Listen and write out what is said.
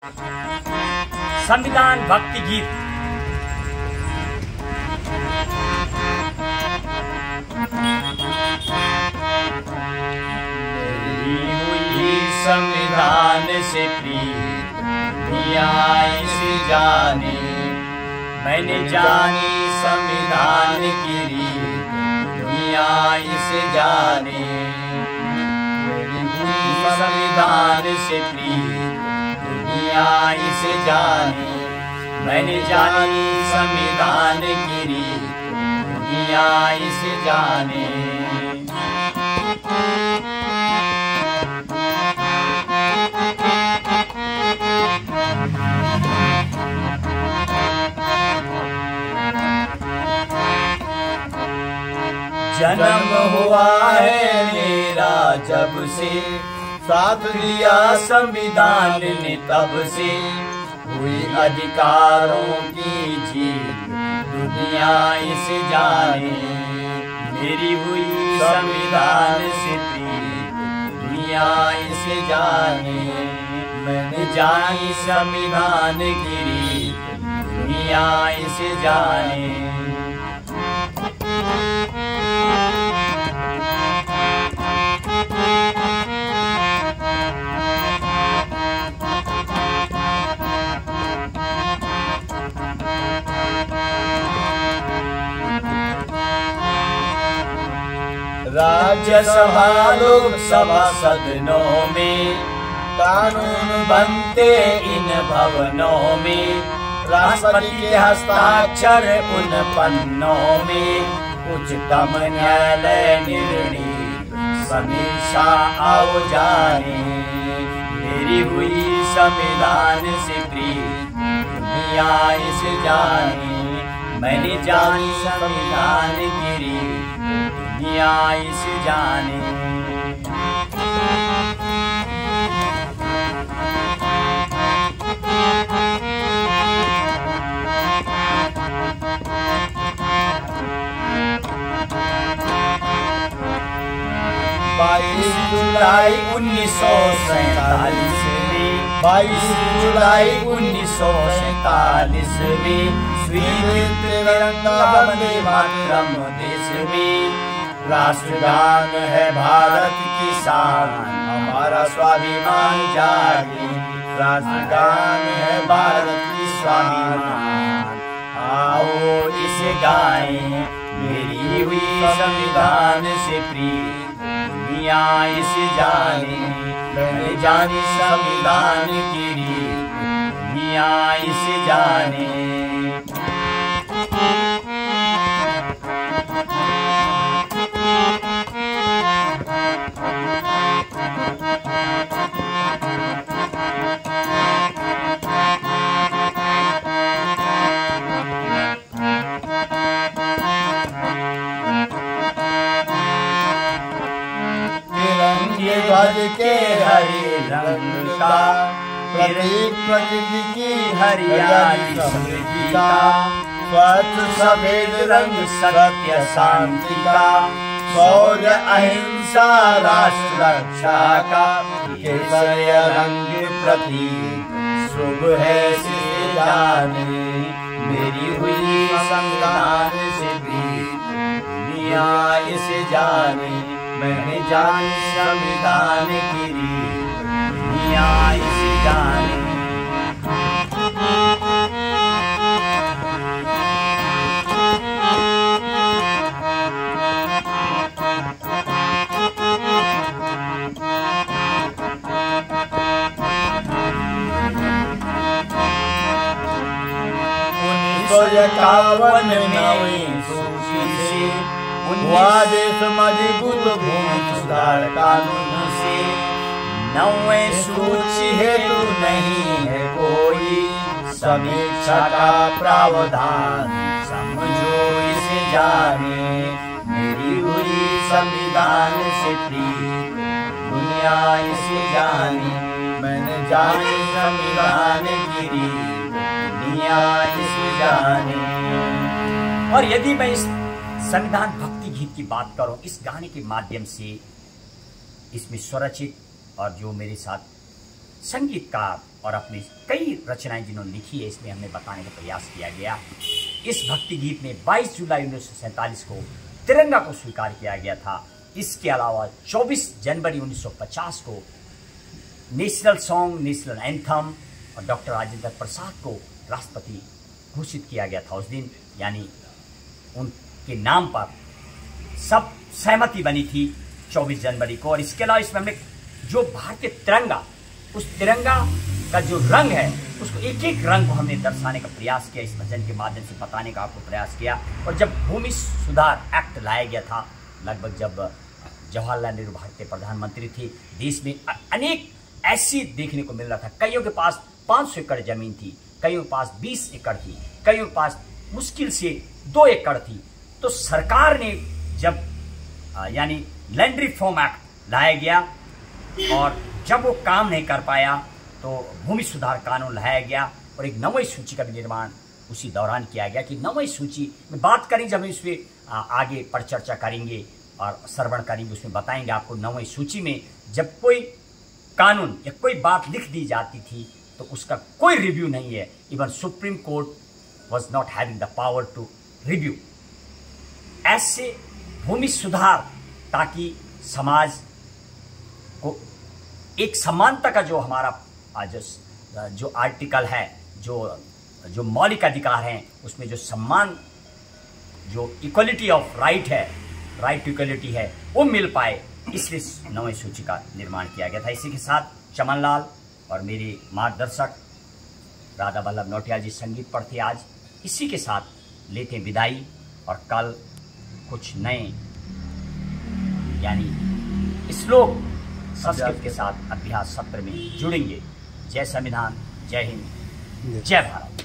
संविधान भक्ति गीत। मेरी हुई संविधान से प्रीत दुनिया इसे जाने, मैंने जानी संविधान की रीत दुनिया इसे जाने। मेरी हुई संविधान से प्रीत दुनिया इसे जाने, मैंने जानी संविधान की रीत दुनिया इसे जाने। जन्म हुआ है मेरा जब से, साथ दिया संविधान ने तब से, हुई अधिकारों की जीत दुनिया इसे जाने। मेरी हुई संविधान से प्रीत दुनिया इसे जाने, मैंने जानी संविधान की रीत दुनिया इसे जाने। राज्यसभा लोकसभा सदनों में कानून बनते इन भवनों में, राष्ट्रपति के हस्ताक्षर उन पन्नों में, उच्चतम न्यायालय निर्णय समीक्षा आओ जाने। मेरी हुई संविधान से प्रीत दुनिया इसे जाने, मैंने जानी संविधान की रीत दुनिया इसे जाने। जुलाई 1947 में, 22 जुलाई 1947 में स्वीकृत तिरंगा वंदे मातरम देश में। राष्ट्रगान है भारत की शान, हमारा स्वाभिमान जागे। राष्ट्रगान है भारत की स्वाभिमान, आओ इसे गाएं। मेरी हुई संविधान से प्रीत दुनिया इसे जाने, मैंने जानी संविधान की रीत दुनिया इसे जाने। ध्वज के हरे रंग का प्रतीक, प्रकृति की हरियाली समृद्धि का, स्वच्छ सफेद रंग सत्य शांति का, शौर्य अहिंसा राष्ट्र रक्षा का, केसरिया रंग प्रतीक शुभ है से जाने। मेरी हुई संविधान से प्रीत दुनिया इसे जाने, मैंने जानी संविधान की रीत दुनिया इसे जाने। इक्यावन में सूची से हुआ देश मजबूत भूमि सुधार कानून से। 9वें सूची हेतु नहीं है कोई समीक्षा का प्रावधान, समझो इसे जाने। मेरी हुई संविधान से प्रीत दुनिया इसे जाने, मैंने जानी संविधान की रीत दुनिया इसे जाने। और यदि मैं इस संविधान भक्ति गीत की बात करूं, इस गाने के माध्यम से इसमें स्वरचित और जो मेरे साथ संगीतकार और अपनी कई रचनाएं जिन्होंने लिखी है, इसमें हमने बताने का प्रयास किया गया। इस भक्ति गीत में 22 जुलाई 1947 को तिरंगा को स्वीकार किया गया था। इसके अलावा 24 जनवरी 1950 को नेशनल सॉन्ग, नेशनल एंथम और डॉक्टर राजेंद्र प्रसाद को राष्ट्रपति घोषित किया गया था उस दिन, यानी उनके नाम पर सब सहमति बनी थी 24 जनवरी को। और इसके अलावा इसमें हमने जो भारतीय तिरंगा, उस तिरंगा का जो रंग है, उसको एक एक रंग को हमने दर्शाने का प्रयास किया, इस भजन के माध्यम से बताने का आपको प्रयास किया। और जब भूमि सुधार एक्ट लाया गया था, लगभग जब जवाहरलाल नेहरू भारतीय प्रधानमंत्री थे, देश में अनेक ऐसी देखने को मिल रहा था। कईयों के पास 500 एकड़ जमीन थी, कईयों के पास 20 एकड़ थी, कईयों के पास मुश्किल से 2 एकड़ थी। तो सरकार ने जब यानी लैंड रिफॉर्म एक्ट लाया गया और जब वो काम नहीं कर पाया तो भूमि सुधार कानून लाया गया और एक नई सूची का भी निर्माण उसी दौरान किया गया। कि नई सूची में बात करें, जब इस पर आगे पर चर्चा करेंगे और श्रवण करेंगे, उसमें बताएंगे आपको नई सूची में जब कोई कानून या कोई बात लिख दी जाती थी तो उसका कोई रिव्यू नहीं है। Even supreme court was not having the power to review. ऐसे भूमि सुधार ताकि समाज को एक समानता का जो हमारा जो आर्टिकल है, जो मौलिक अधिकार हैं, उसमें जो सम्मान, जो इक्वलिटी ऑफ राइट है, राइट टू इक्वलिटी है, वो मिल पाए, इसलिए नई सूची का निर्माण किया गया था। इसी के साथ चमन लाल और मेरे मार्गदर्शक राधा वल्लभ नौटियाल जी संगीत पर थे। आज इसी के साथ लेते हैं विदाई और कल कुछ नए यानी श्लोक संस्कृत के साथ अभ्यास सत्र में जुड़ेंगे। जय संविधान, जय हिंद, जय भारत।